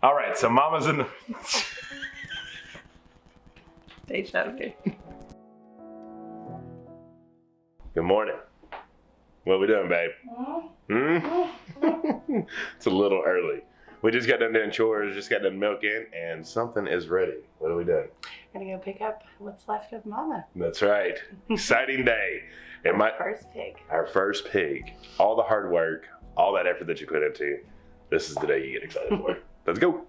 All right, so Mama's in the... Deja vu. Good morning. What we doing, babe? It's a little early. We just got done doing chores, just got done milking, and something is ready. What are we doing? Gonna go pick up what's left of Mama. That's right. Exciting day. And First pig. Our first pig. All the hard work, all that effort that you put into, this is the day you get excited for. Let's go.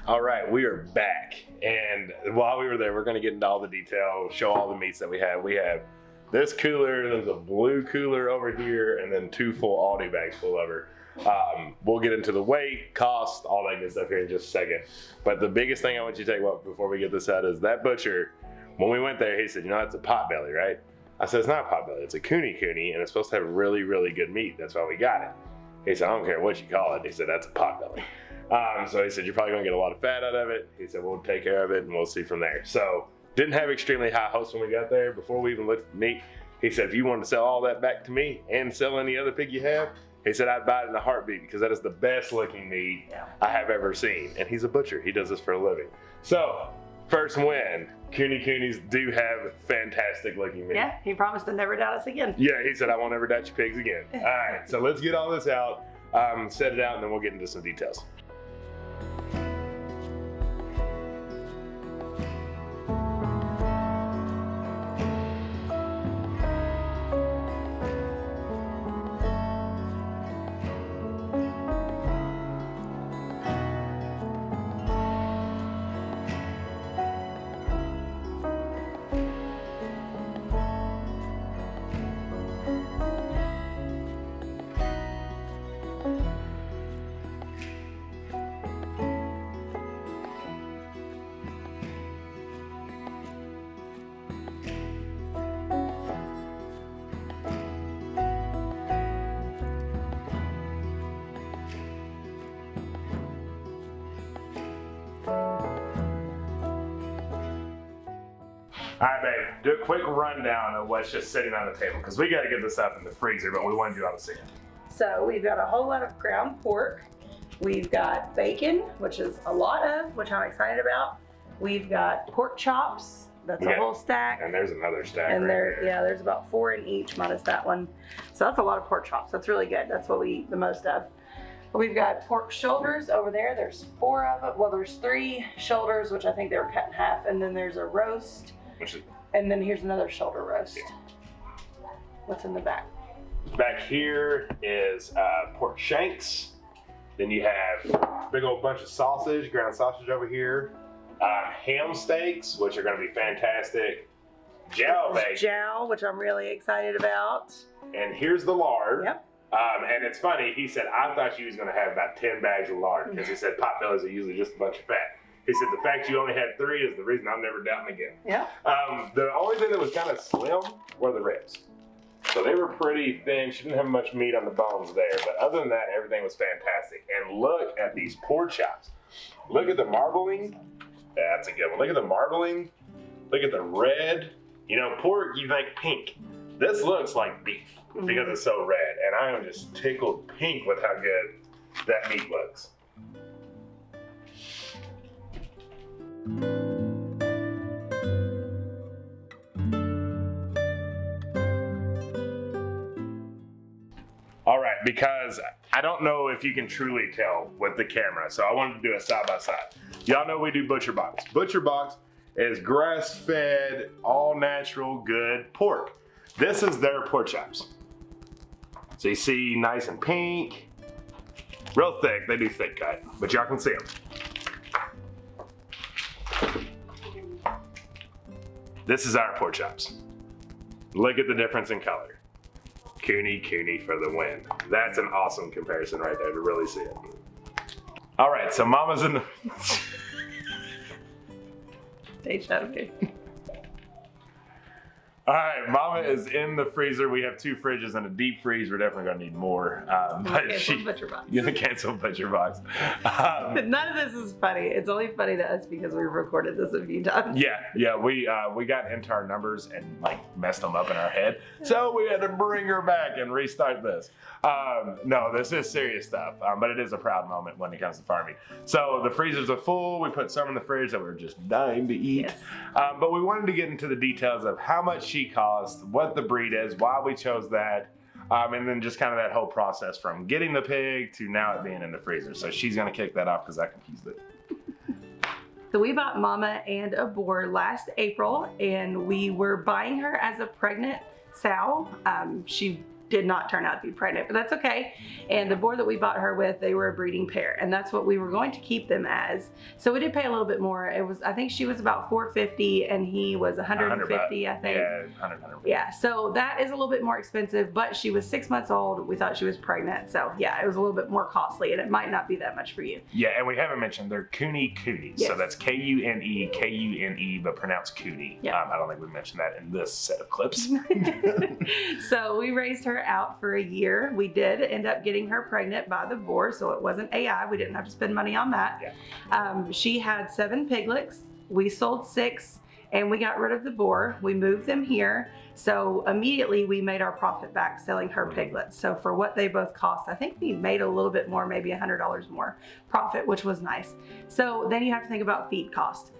All right, we are back, and while we were there, we're going to get into all the detail, show all the meats that we have. We have this cooler, there's a blue cooler over here, and then 2 full Aldi bags full of her. We'll get into the weight, cost, all that good stuff here in just a second. But the biggest thing I want you to take before we get this out is that butcher, when we went there, he said, you know, it's a potbelly, right? I said, it's not a potbelly, it's a Kune Kune, and it's supposed to have really, really good meat. That's why we got it. He said, I don't care what you call it. He said, that's a potbelly. So he said, you're probably gonna get a lot of fat out of it. He said, we'll take care of it and we'll see from there. So didn't have extremely high hopes when we got there. Before we even looked at the meat, he said, if you wanted to sell all that back to me and sell any other pig you have, he said, I'd buy it in a heartbeat because that is the best looking meat I have ever seen. And he's a butcher, he does this for a living. So first win, Kune Kunes do have fantastic looking meat. Yeah, he promised to never doubt us again. Yeah, he said, I won't ever doubt your pigs again. All right, so let's get all this out, set it out, and then we'll get into some details. All right, babe, do a quick rundown of what's just sitting on the table because we got to get this up in the freezer, but we want to do it on the scene. So we've got a whole lot of ground pork. We've got bacon, which is a lot of, which I'm excited about. We've got pork chops. That's a whole stack. And there's another stack. And right there. there's about 4 in each minus that one. So that's a lot of pork chops. That's really good. That's what we eat the most of. We've got pork shoulders over there. There's 4 of them. Well, there's 3 shoulders, which I think they were cut in half. And then there's a roast. And then here's another shoulder roast. What's in the back? Back here is pork shanks. Then you have a big old bunch of sausage, ground sausage over here. Ham steaks, which are going to be fantastic. Jowl bacon. Jowl, which I'm really excited about. And here's the lard. Yep. And it's funny, he said, I thought you was going to have about 10 bags of lard because he said potbellies are usually just a bunch of fat. He said the fact you only had 3 is the reason I'm never doubting again. Yeah. The only thing that was kind of slim were the ribs. So they were pretty thin. She didn't have much meat on the bones there. But other than that, everything was fantastic. And look at these pork chops. Look at the marbling. That's a good one. Look at the marbling. Look at the red. You know, pork, you think pink. This looks like beef because it's so red. And I am just tickled pink with how good that meat looks. All right, because I don't know if you can truly tell with the camera, so I wanted to do a side by side. Y'all know we do Butcher Box. Butcher Box is grass-fed, all-natural, good pork. This is their pork chops. So you see, nice and pink, real thick. They do thick cut, but y'all can see them. This is our pork chops. Look at the difference in color. Kune Kune for the win. That's an awesome comparison right there to really see it. All right, so Mama's in the... Deja vu. All right, Mama is in the freezer. We have 2 fridges and a deep freeze. We're definitely gonna need more. But Butcher box. You're gonna cancel Butcher Box. None of this is funny. It's only funny to us because we've recorded this a few times. Yeah. We got into our numbers and like messed them up in our head, so we had to bring her back and restart this. No, this is serious stuff, but it is a proud moment when it comes to farming. So the freezers are full. We put some in the fridge that we're just dying to eat. Yes. But we wanted to get into the details of how much she cost, what the breed is, why we chose that, and then just kind of that whole process from getting the pig to now it being in the freezer. So she's gonna kick that off because I confused it. So we bought Mama and a boar last April, and we were buying her as a pregnant sow. She did not turn out to be pregnant, but that's okay. And the boar that we bought her with, they were a breeding pair, and that's what we were going to keep them as. So we did pay a little bit more. It was, I think she was about $450 and he was $150, I think. Yeah, 100. Yeah, so that is a little bit more expensive, but she was 6 months old. We thought she was pregnant, so yeah, it was a little bit more costly, and it might not be that much for you. Yeah, and we haven't mentioned they're Kune Kune. Yes. So that's Kune, but pronounced Kune. Yeah. I don't think we mentioned that in this set of clips. So we raised her out for a year. We did end up getting her pregnant by the boar, so it wasn't AI. We didn't have to spend money on that. Yeah. She had 7 piglets. We sold 6 and we got rid of the boar. We moved them here. So immediately we made our profit back selling her piglets. So for what they both cost, I think we made a little bit more, maybe $100 more profit, which was nice. So then you have to think about feed cost.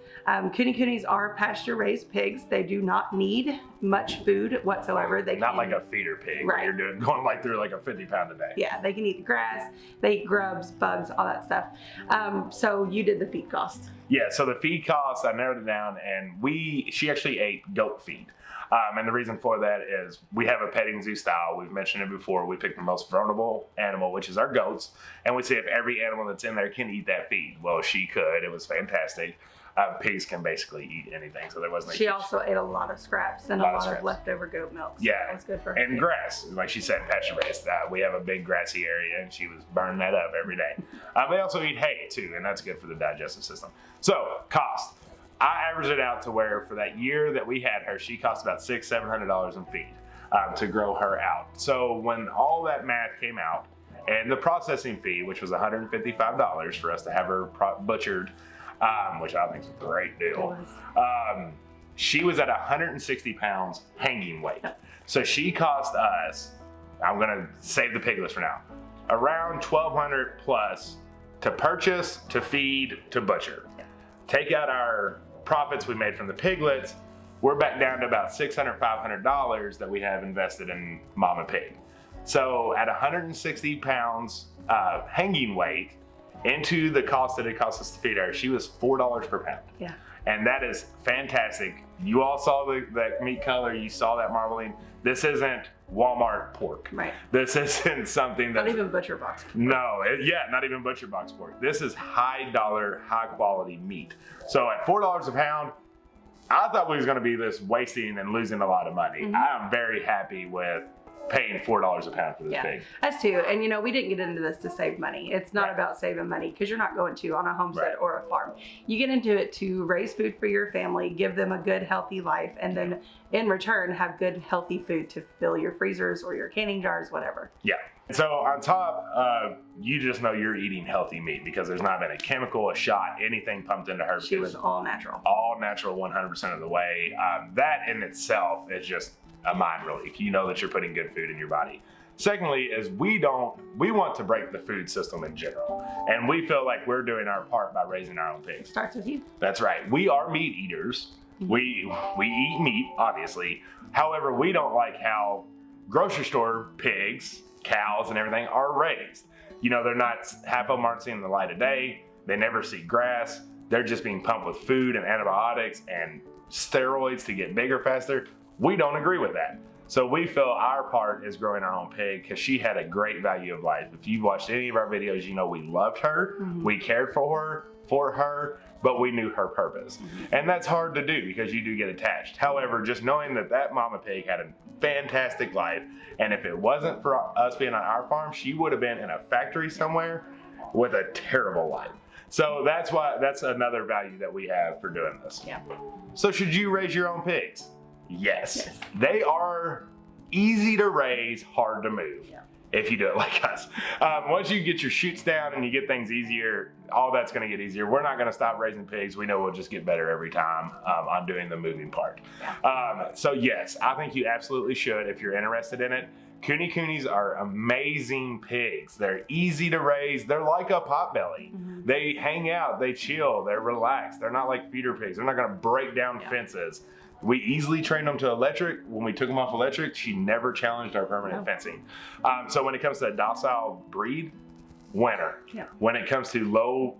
Kune Kunes are pasture raised pigs. They do not need much food whatsoever. They Not can, like a feeder pig. Right. Where you're going like through like a 50-pound a day. yeah, they can eat the grass, they eat grubs, bugs, all that stuff. So you did the feed cost. Yeah, so the feed costs, I narrowed it down, and she actually ate goat feed. And the reason for that is we have a petting zoo style. We've mentioned it before. We pick the most vulnerable animal, which is our goats, and we see if every animal that's in there can eat that feed. Well, she could. It was fantastic. Pigs can basically eat anything, so there wasn't. She also ate a lot of scraps and a lot of leftover goat milk. So yeah, that was good for her. And grass, like she said, pasture raised. We have a big grassy area, and she was burning that up every day. They also eat hay too, and that's good for the digestive system. So cost. I averaged it out to where for that year that we had her, she cost about $600-700 in feed to grow her out. So when all that math came out, and the processing fee, which was $155 for us to have her butchered, which I think is a great deal. She was at 160 pounds hanging weight. So she cost us, I'm gonna save the piglets for now, around $1,200 plus to purchase, to feed, to butcher. Take out our profits we made from the piglets, we're back down to about $600-500 that we have invested in Mama Pig. So at 160 pounds hanging weight, into the cost that it cost us to feed her, she was $4 per pound. Yeah. And that is fantastic. You all saw that meat color, you saw that marbling. This isn't Walmart pork. Right. This isn't something that's... Not even butcher box pork. No, not even butcher box pork. This is high dollar, high quality meat. So at $4 a pound, I thought we was gonna be this wasting and losing a lot of money. Mm-hmm. I am very happy with paying $4 a pound for this pig. Us too. And you know, we didn't get into this to save money. It's not about saving money because you're not going to on a homestead or a farm. You get into it to raise food for your family, give them a good, healthy life, and then in return have good, healthy food to fill your freezers or your canning jars, whatever. Yeah. So on top, you just know you're eating healthy meat because there's not been a chemical, a shot, anything pumped into her. She was all natural. All natural 100% of the way. That in itself is just a mind relief. You know that you're putting good food in your body. Secondly is we want to break the food system in general. And we feel like we're doing our part by raising our own pigs. Starts with you. That's right. We are meat eaters. We eat meat, obviously. However, we don't like how grocery store pigs, cows and everything are raised. You know, they're not, half of them aren't seeing the light of day. They never see grass. They're just being pumped with food and antibiotics and steroids to get bigger faster. We don't agree with that. So we feel our part is growing our own pig because she had a great value of life. If you've watched any of our videos, you know we loved her, we cared for her, but we knew her purpose. And that's hard to do because you do get attached. However, just knowing that Mama Pig had a fantastic life, and if it wasn't for us being on our farm, she would have been in a factory somewhere with a terrible life. So that's another value that we have for doing this. Yeah. So should you raise your own pigs? Yes. Yes. They are easy to raise, hard to move. Yeah. If you do it like us. Once you get your chutes down and you get things easier, all that's going to get easier. We're not going to stop raising pigs. We know we'll just get better every time on doing the moving part. Yeah. So yes, I think you absolutely should if you're interested in it. Kune Kunes are amazing pigs. They're easy to raise. They're like a potbelly. Mm-hmm. They hang out, they chill, they're relaxed. They're not like feeder pigs. They're not going to break down fences. We easily trained them to electric. When we took them off electric, she never challenged our permanent fencing. So when it comes to a docile breed, winner. Yeah. When it comes to low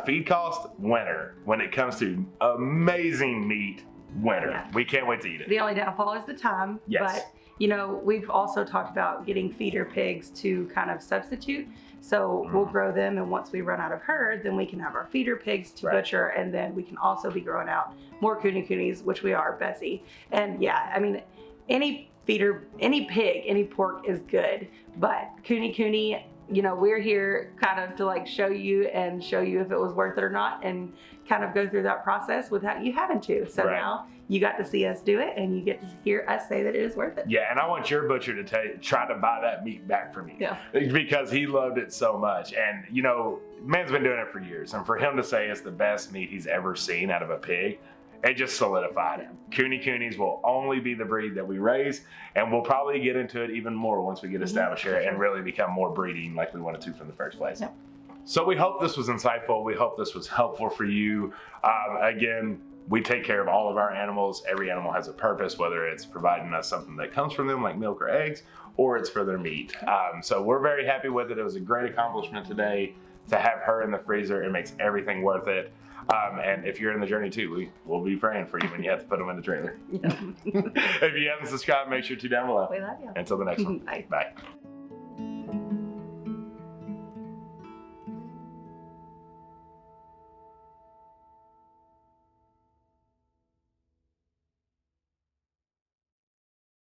feed cost, winner. When it comes to amazing meat, winner. Yeah. We can't wait to eat it. The only downfall is the time. Yes. But, you know, we've also talked about getting feeder pigs to kind of substitute. So we'll grow them, and once we run out of herd, then we can have our feeder pigs to butcher, and then we can also be growing out more Kune Kunes, which we are, Bessie. And yeah, I mean, any feeder, any pig, any pork is good, but Kune Kune, you know, we're here kind of to like show you if it was worth it or not, and kind of go through that process without you having to. So now you got to see us do it, and you get to hear us say that it is worth it. Yeah, and I want your butcher to try to buy that meat back from you. Yeah. Because he loved it so much. And, you know, man's been doing it for years. And for him to say it's the best meat he's ever seen out of a pig, it just solidified it. Kune Kunes will only be the breed that we raise, and we'll probably get into it even more once we get established here and really become more breeding like we wanted to from the first place. Yep. So we hope this was insightful. We hope this was helpful for you. Again, we take care of all of our animals. Every animal has a purpose, whether it's providing us something that comes from them like milk or eggs, or it's for their meat. So we're very happy with it. It was a great accomplishment today to have her in the freezer. It makes everything worth it. And if you're in the journey too, we'll be praying for you when you have to put them in the trailer. If you haven't subscribed, make sure to down below. We love you. Until the next one. Bye. Bye.